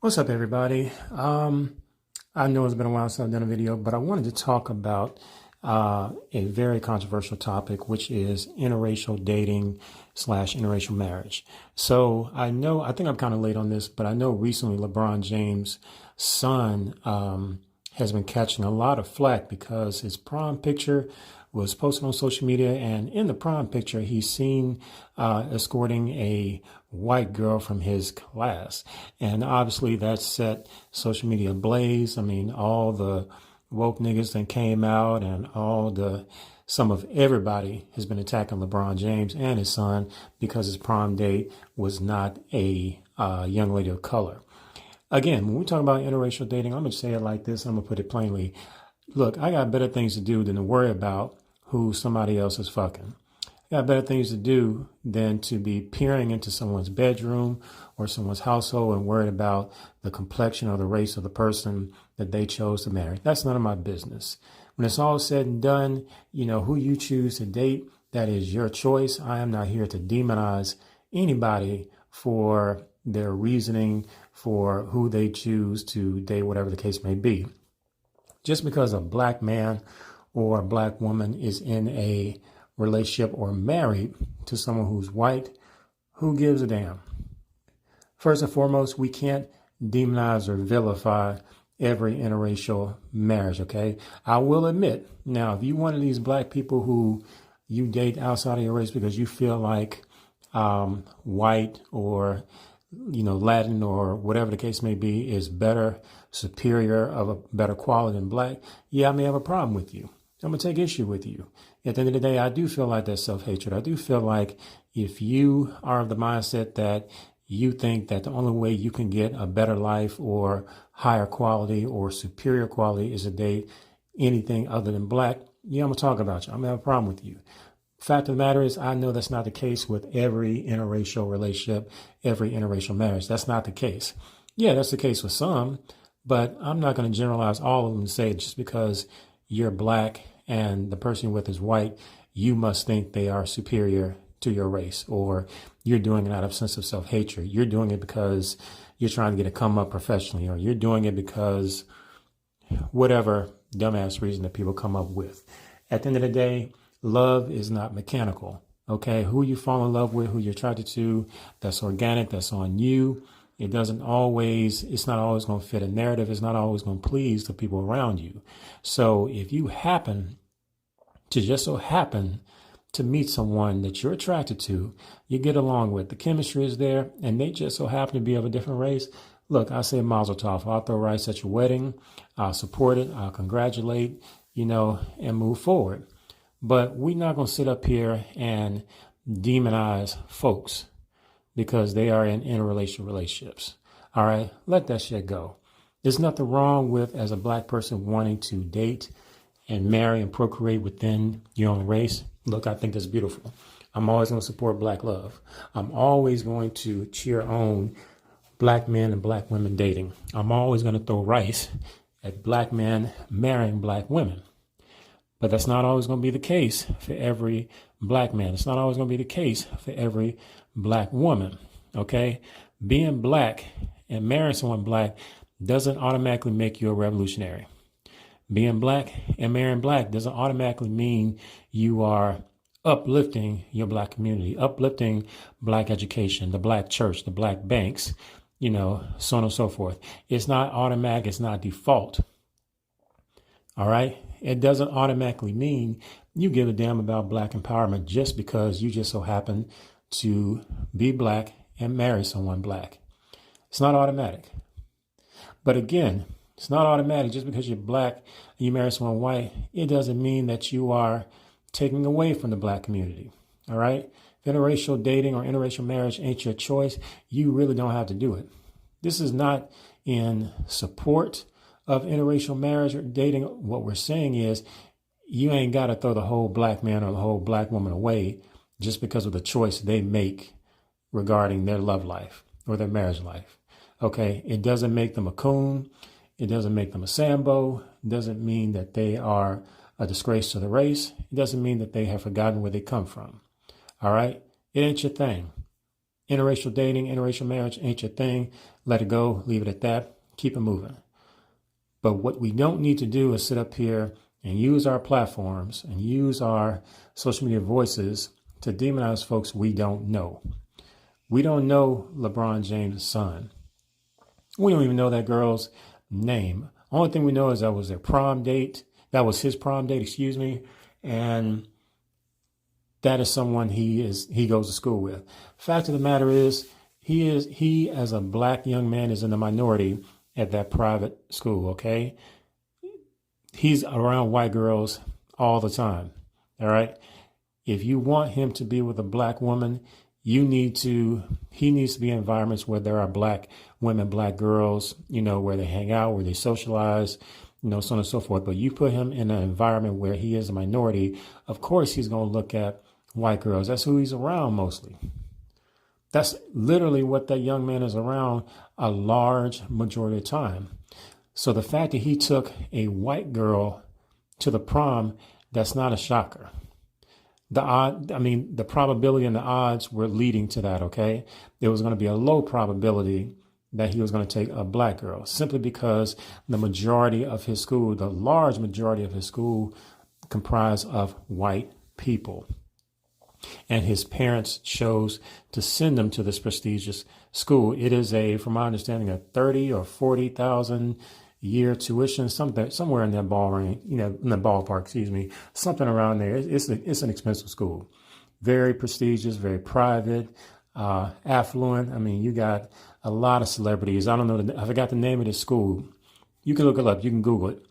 What's up, everybody? I know it's been a while since I've done a video, but I wanted to talk about a very controversial topic, which is interracial dating slash interracial marriage. So I think I'm kind of late on this, but I know recently LeBron James' son has been catching a lot of flack because his prom picture was posted on social media, and in the prom picture, he's seen escorting a white girl from his class. And obviously that set social media ablaze. I mean, all the woke niggas that came out and some of everybody has been attacking LeBron James and his son because his prom date was not a young lady of color. Again, when we talk about interracial dating, I'm going to say it like this. I'm going to put it plainly. Look, I got better things to do than to worry about who somebody else is fucking. I got better things to do than to be peering into someone's bedroom or someone's household and worried about the complexion or the race of the person that they chose to marry. That's none of my business. When it's all said and done, who you choose to date, that is your choice. I am not here to demonize anybody for their reasoning for who they choose to date, whatever the case may be. Just because a black man or a black woman is in a relationship or married to someone who's white, who gives a damn? First and foremost, we can't demonize or vilify every interracial marriage, okay? I will admit, now, if you one of these black people who you date outside of your race because you feel like white or Latin or whatever the case may be is better, superior, of a better quality than black, yeah, I may have a problem with you. I'm going to take issue with you. At the end of the day, I do feel like that's self-hatred. I do feel like if you are of the mindset that you think that the only way you can get a better life or higher quality or superior quality is to date anything other than black, yeah, I'm going to talk about you. I'm going to have a problem with you. Fact of the matter is, I know that's not the case with every interracial relationship, every interracial marriage. That's not the case. Yeah, that's the case with some, but I'm not going to generalize all of them and say just because you're black and the person you're with is white, you must think they are superior to your race, or you're doing it out of sense of self-hatred. You're doing it because you're trying to get a come up professionally, or you're doing it because whatever dumbass reason that people come up with. At the end of the day, love is not mechanical. Okay, who you fall in love with, who you're attracted to, that's organic, that's on you. It's not always going to fit a narrative. It's not always going to please the people around you. So if you happen to meet someone that you're attracted to, you get along with, the chemistry is there, and they just so happen to be of a different race, look, I say mazel tov. I'll throw rice at your wedding. I'll support it. I'll congratulate, and move forward. But we're not going to sit up here and demonize folks because they are in interracial relationships. All right, let that shit go. There's nothing wrong with, as a black person, wanting to date and marry and procreate within your own race. Look, I think that's beautiful. I'm always going to support black love. I'm always going to cheer on black men and black women dating. I'm always going to throw rice at black men marrying black women. But that's not always going to be the case for every black man. It's not always going to be the case for every black woman. Okay? Being black and marrying someone black doesn't automatically make you a revolutionary. Being black and marrying black doesn't automatically mean you are uplifting your black community, uplifting black education, the black church, the black banks, so on and so forth. It's not automatic. It's not default. All right? It doesn't automatically mean you give a damn about black empowerment just because you just so happen to be black and marry someone black. It's not automatic. But again, it's not automatic just because you're black and you marry someone white. It doesn't mean that you are taking away from the black community. All right? If interracial dating or interracial marriage ain't your choice, you really don't have to do it. This is not in support of interracial marriage or dating. What we're saying is you ain't got to throw the whole black man or the whole black woman away just because of the choice they make regarding their love life or their marriage life. Okay, it doesn't make them a coon. It doesn't make them a Sambo. It doesn't mean that they are a disgrace to the race. It doesn't mean that they have forgotten where they come from. All right, it ain't your thing. Interracial dating, interracial marriage ain't your thing. Let it go. Leave it at that. Keep it moving. But what we don't need to do is sit up here and use our platforms and use our social media voices to demonize folks we don't know. We don't know LeBron James' son. We don't even know that girl's name. Only thing we know is that was their prom date. That was his prom date, excuse me. And that is someone he goes to school with. Fact of the matter is, he as a black young man is in the minority at that private school, okay? He's around white girls all the time, all right? If you want him to be with a black woman, he needs to be in environments where there are black women, black girls, where they hang out, where they socialize, so on and so forth. But you put him in an environment where he is a minority, of course he's going to look at white girls. That's who he's around mostly. That's literally what that young man is around a large majority of the time. So the fact that he took a white girl to the prom, that's not a shocker. The probability and the odds were leading to that, okay? There was going to be a low probability that he was going to take a black girl simply because the majority of his school, the large majority of his school, comprised of white people. And his parents chose to send him to this prestigious school. It is from my understanding, a 30 or 40,000 year tuition, somewhere in that in the ballpark, something around there. It's an expensive school, very prestigious, very private, affluent. I mean, you got a lot of celebrities. I don't know, I forgot the name of the school. You can look it up, you can Google it.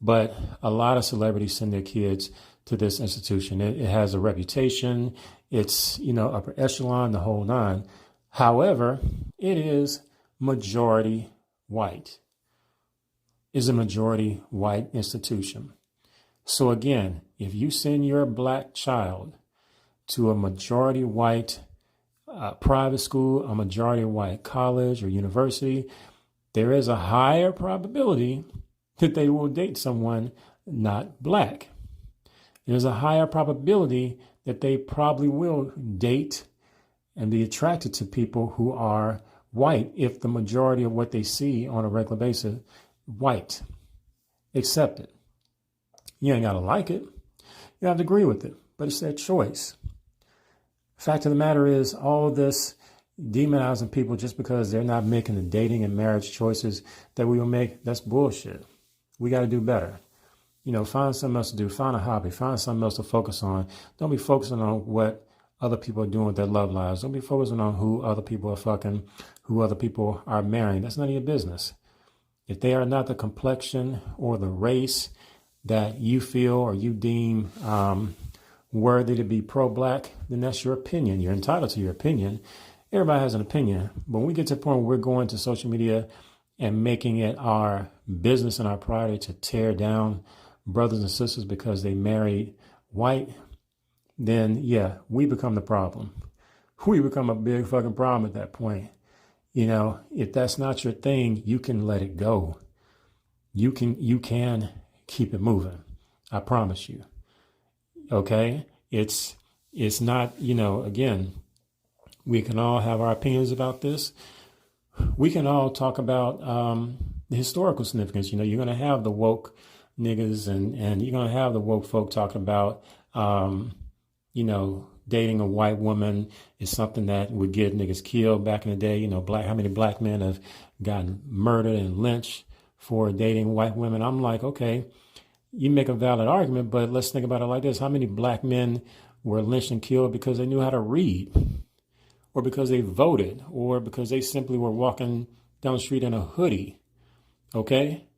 But a lot of celebrities send their kids to this institution. It has a reputation. It's, upper echelon, the whole nine. However, it is majority white. Is a majority white institution. So again, if you send your black child to a majority white private school, a majority white college or university, there is a higher probability that they will date someone not black. There's a higher probability that they probably will date and be attracted to people who are white if the majority of what they see on a regular basis white. Accept it. You ain't got to like it. You have to agree with it, but it's their choice. Fact of the matter is, all of this demonizing people just because they're not making the dating and marriage choices that we will make, that's bullshit. We got to do better. Find something else to do. Find a hobby. Find something else to focus on. Don't be focusing on what other people are doing with their love lives. Don't be focusing on who other people are fucking, who other people are marrying. That's none of your business. If they are not the complexion or the race that you feel or you deem worthy to be pro-black, then that's your opinion. You're entitled to your opinion. Everybody has an opinion. But when we get to the point where we're going to social media and making it our business and our priority to tear down brothers and sisters because they married white, then yeah, we become the problem. We become a big fucking problem at that point. If that's not your thing, you can let it go. You can keep it moving. I promise you. Okay? It's not, again, we can all have our opinions about this. We can all talk about the historical significance. You're going to have the woke niggas and you're going to have the woke folk talking about, dating a white woman is something that would get niggas killed back in the day. How many black men have gotten murdered and lynched for dating white women? I'm like, okay, you make a valid argument, but let's think about it like this. How many black men were lynched and killed because they knew how to read, or because they voted, or because they simply were walking down the street in a hoodie? Okay?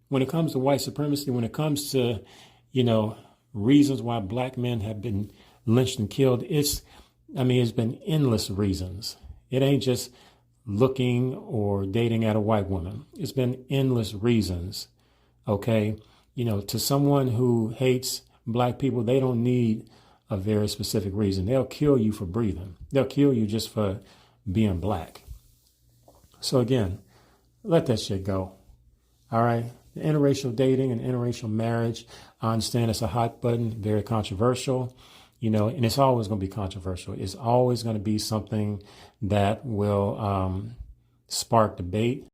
When it comes to white supremacy, when it comes to, reasons why black men have been lynched and killed, it's been endless reasons. It ain't just looking or dating at a white woman. It's been endless reasons. Okay. To someone who hates black people, they don't need a very specific reason. They'll kill you for breathing. They'll kill you just for being black. So again, let that shit go. All right. Interracial dating and interracial marriage, I understand it's a hot button, very controversial. and it's always going to be controversial. It's always going to be something that will spark debate.